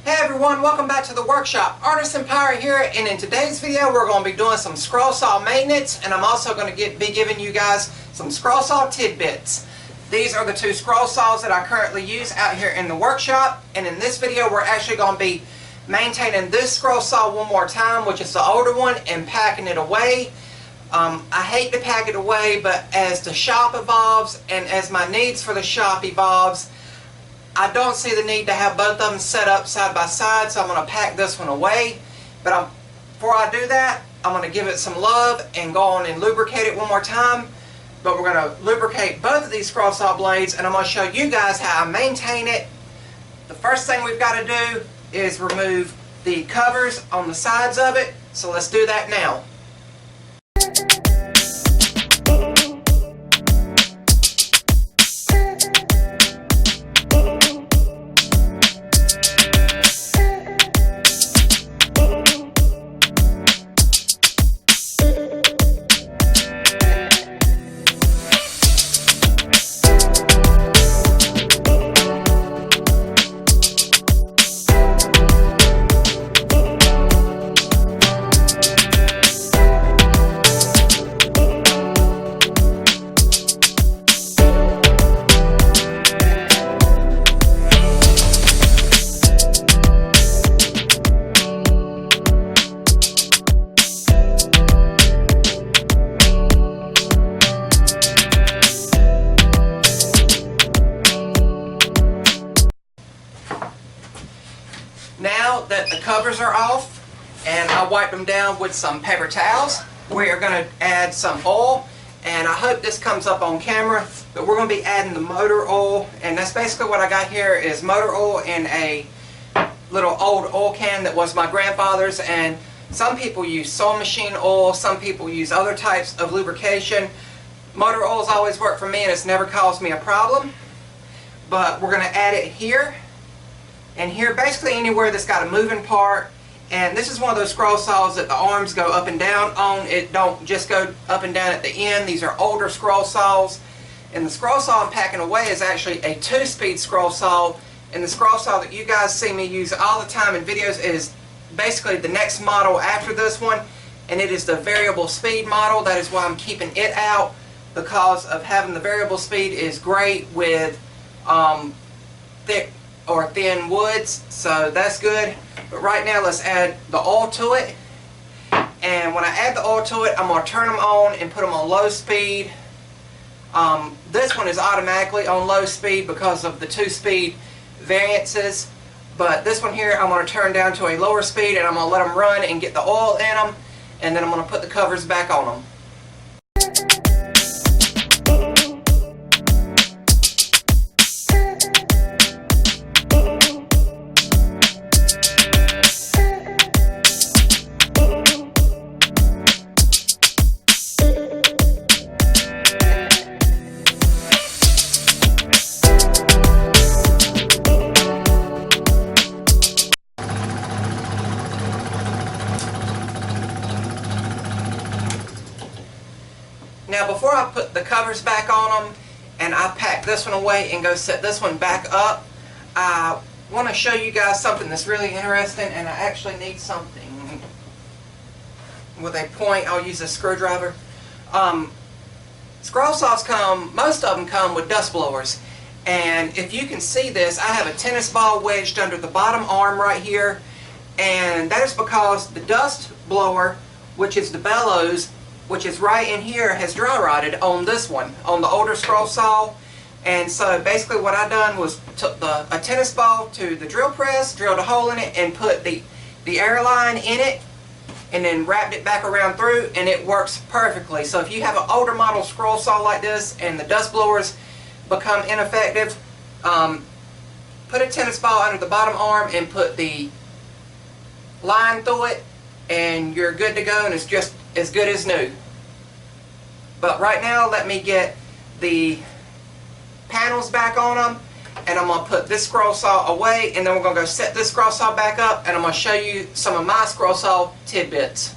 Hey everyone, welcome back to the workshop. Artisan Power here, and in today's video we're going to be doing some scroll saw maintenance, and I'm also going to be giving you guys some scroll saw tidbits. These are the two scroll saws that I currently use out here in the workshop, and in this video we're actually going to be maintaining this scroll saw one more time, which is the older one, and packing it away. I hate to pack it away, but as the shop evolves and as my needs for the shop evolves, I don't see the need to have both of them set up side by side, so I'm going to pack this one away. But before I do that, I'm going to give it some love and go on and lubricate it one more time. But we're going to lubricate both of these scroll saw blades, and I'm going to show you guys how I maintain it. The first thing we've got to do is remove the covers on the sides of it, so let's do that now. Now that the covers are off and I wipe them down with some paper towels, we are going to add some oil, and I hope this comes up on camera, but we're going to be adding the motor oil, and that's basically what I got here is motor oil in a little old oil can that was my grandfather's. And some people use sewing machine oil, some people use other types of lubrication. Motor oil has always worked for me and it's never caused me a problem, but we're going to add it here and here, basically anywhere that's got a moving part. And this is one of those scroll saws that the arms go up and down on. It don't just go up and down at the end. These are older scroll saws. And the scroll saw I'm packing away is actually a 2-speed scroll saw. And the scroll saw that you guys see me use all the time in videos is basically the next model after this one. And it is the variable speed model. That is why I'm keeping it out, because of having the variable speed is great with thick or thin woods, so that's good. But right now let's add the oil to it, and when I add the oil to it, I'm going to turn them on and put them on low speed. This one is automatically on low speed because of the 2-speed variances, but this one here I'm going to turn down to a lower speed, and I'm going to let them run and get the oil in them, and then I'm going to put the covers back on them. Now before I put the covers back on them and I pack this one away and go set this one back up, I want to show you guys something that's really interesting, and I actually need something with a point. I'll use a screwdriver. Scroll saws most of them come with dust blowers, and if you can see this, I have a tennis ball wedged under the bottom arm right here, and that is because the dust blower, which is the bellows, which is right in here, has dry rotted on this one, on the older scroll saw. And so basically what I done was took a tennis ball to the drill press, drilled a hole in it, and put the air line in it, and then wrapped it back around through, and it works perfectly. So if you have an older model scroll saw like this and the dust blowers become ineffective, put a tennis ball under the bottom arm and put the line through it, and you're good to go, and it's just as good as new. But right now let me get the panels back on them, and I'm going to put this scroll saw away, and then we're going to go set this scroll saw back up, and I'm going to show you some of my scroll saw tidbits.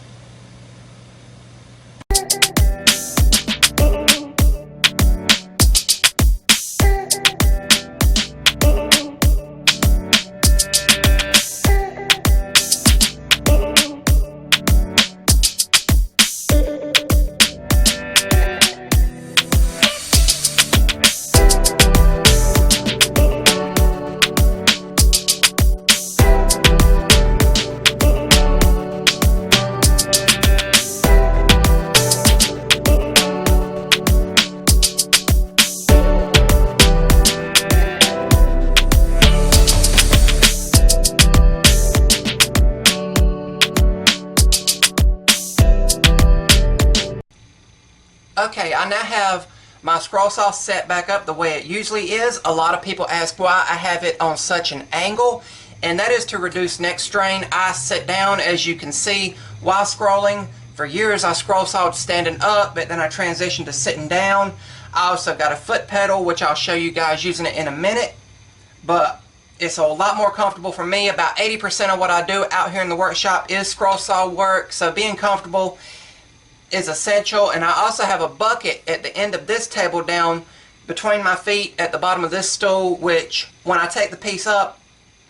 now have my scroll saw set back up the way it usually is. A lot of people ask why I have it on such an angle, and that is to reduce neck strain. I sit down, as you can see, while scrolling. For years I scroll sawed standing up, but then I transitioned to sitting down. I also got a foot pedal, which I'll show you guys using it in a minute, but it's a lot more comfortable for me. About 80% of what I do out here in the workshop is scroll saw work, so being comfortable is essential. And I also have a bucket at the end of this table down between my feet at the bottom of this stool, which when I take the piece up,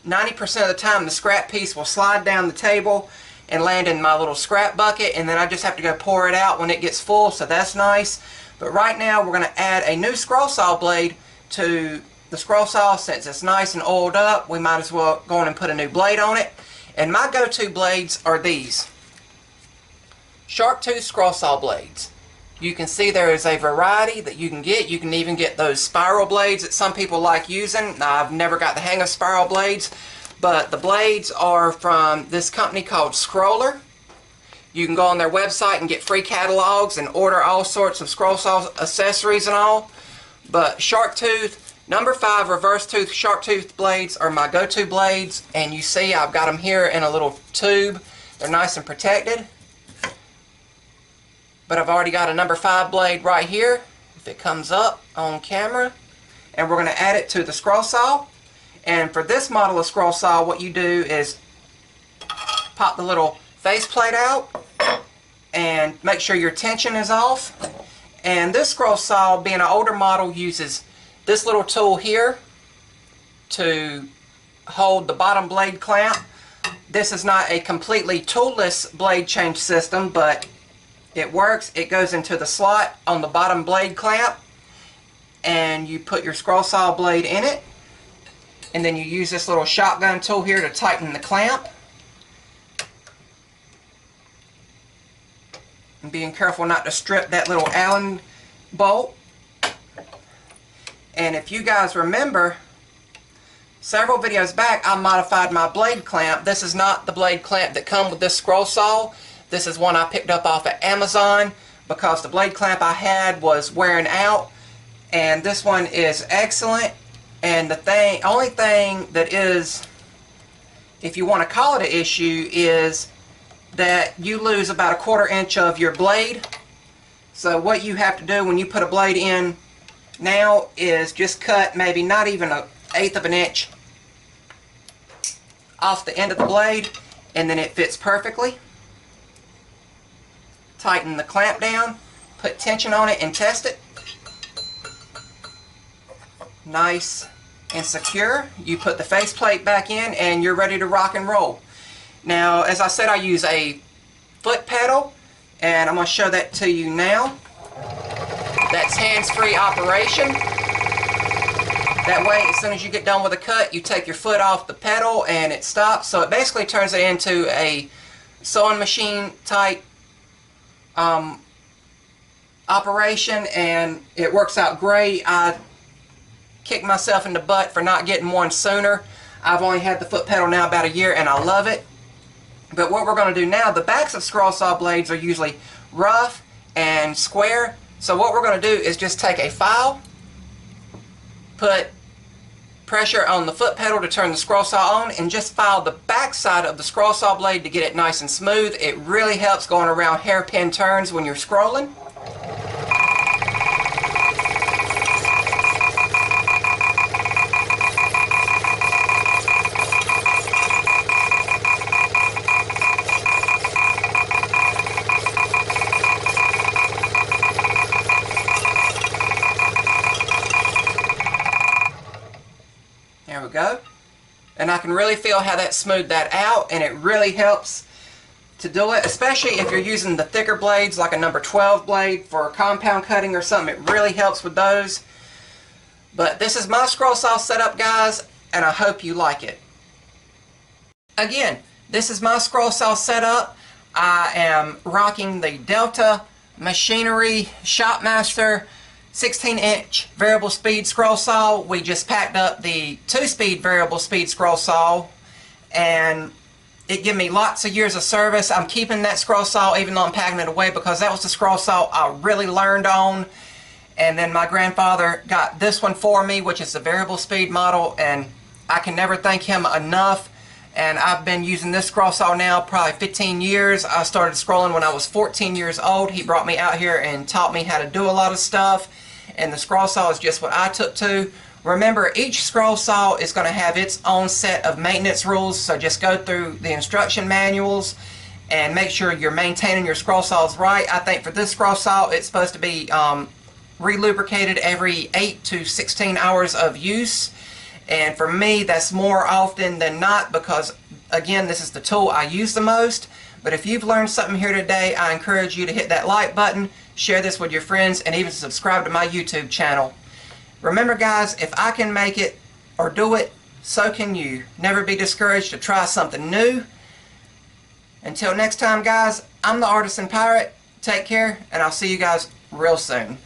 90% of the time the scrap piece will slide down the table and land in my little scrap bucket, and then I just have to go pour it out when it gets full, so that's nice. But right now we're going to add a new scroll saw blade to the scroll saw. Since it's nice and oiled up, we might as well go on and put a new blade on it. And my go-to blades are these sharp tooth scroll saw blades. You can see there is a variety that you can get. You can even get those spiral blades that some people like using. Now, I've never got the hang of spiral blades, but the blades are from this company called Scroller. You can go on their website and get free catalogs and order all sorts of scroll saw accessories and all. But sharp tooth, number 5 reverse tooth sharp tooth blades are my go-to blades, and you see I've got them here in a little tube. They're nice and protected. But I've already got a number 5 blade right here, if it comes up on camera. And we're going to add it to the scroll saw. And for this model of scroll saw, what you do is pop the little faceplate out and make sure your tension is off. And this scroll saw, being an older model, uses this little tool here to hold the bottom blade clamp. This is not a completely toolless blade change system, but it works. It goes into the slot on the bottom blade clamp, and you put your scroll saw blade in it, and then you use this little shotgun tool here to tighten the clamp. And being careful not to strip that little Allen bolt. And if you guys remember, several videos back I modified my blade clamp. This is not the blade clamp that comes with this scroll saw. This is one I picked up off of Amazon because the blade clamp I had was wearing out, and this one is excellent. And the only thing that is, if you want to call it an issue, is that you lose about 1/4 inch of your blade. So what you have to do when you put a blade in now is just cut maybe not even 1/8 of an inch off the end of the blade, and then it fits perfectly. Tighten the clamp down, put tension on it, and test it. Nice and secure. You put the faceplate back in and you're ready to rock and roll. Now, as I said, I use a foot pedal, and I'm going to show that to you now. That's hands-free operation. That way, as soon as you get done with a cut, you take your foot off the pedal and it stops. So it basically turns it into a sewing machine type operation, and it works out great. I kicked myself in the butt for not getting one sooner. I've only had the foot pedal now about a year, and I love it. But what we're going to do now, the backs of scroll saw blades are usually rough and square. So what we're going to do is just take a file, put pressure on the foot pedal to turn the scroll saw on, and just file the back side of the scroll saw blade to get it nice and smooth. It really helps going around hairpin turns when you're scrolling. There we go. And I can really feel how that smoothed that out, and it really helps to do it, especially if you're using the thicker blades like a number 12 blade for compound cutting or something. It really helps with those. But this is my scroll saw setup, guys, and I hope you like it. Again, this is my scroll saw setup. I am rocking the Delta Machinery Shopmaster 16-inch variable speed scroll saw. We just packed up the 2-speed variable speed scroll saw, and it gave me lots of years of service. I'm keeping that scroll saw even though I'm packing it away, because that was the scroll saw I really learned on. And then my grandfather got this one for me, which is the variable speed model, and I can never thank him enough. And I've been using this scroll saw now probably 15 years. I started scrolling when I was 14 years old. He brought me out here and taught me how to do a lot of stuff. And the scroll saw is just what I took to. Remember, each scroll saw is going to have its own set of maintenance rules, so just go through the instruction manuals and make sure you're maintaining your scroll saws right. I think for this scroll saw, it's supposed to be re-lubricated every 8 to 16 hours of use. And for me, that's more often than not because, again, this is the tool I use the most. But if you've learned something here today, I encourage you to hit that like button, share this with your friends, and even subscribe to my YouTube channel. Remember, guys, if I can make it or do it, so can you. Never be discouraged to try something new. Until next time, guys, I'm the Artisan Pirate. Take care, and I'll see you guys real soon.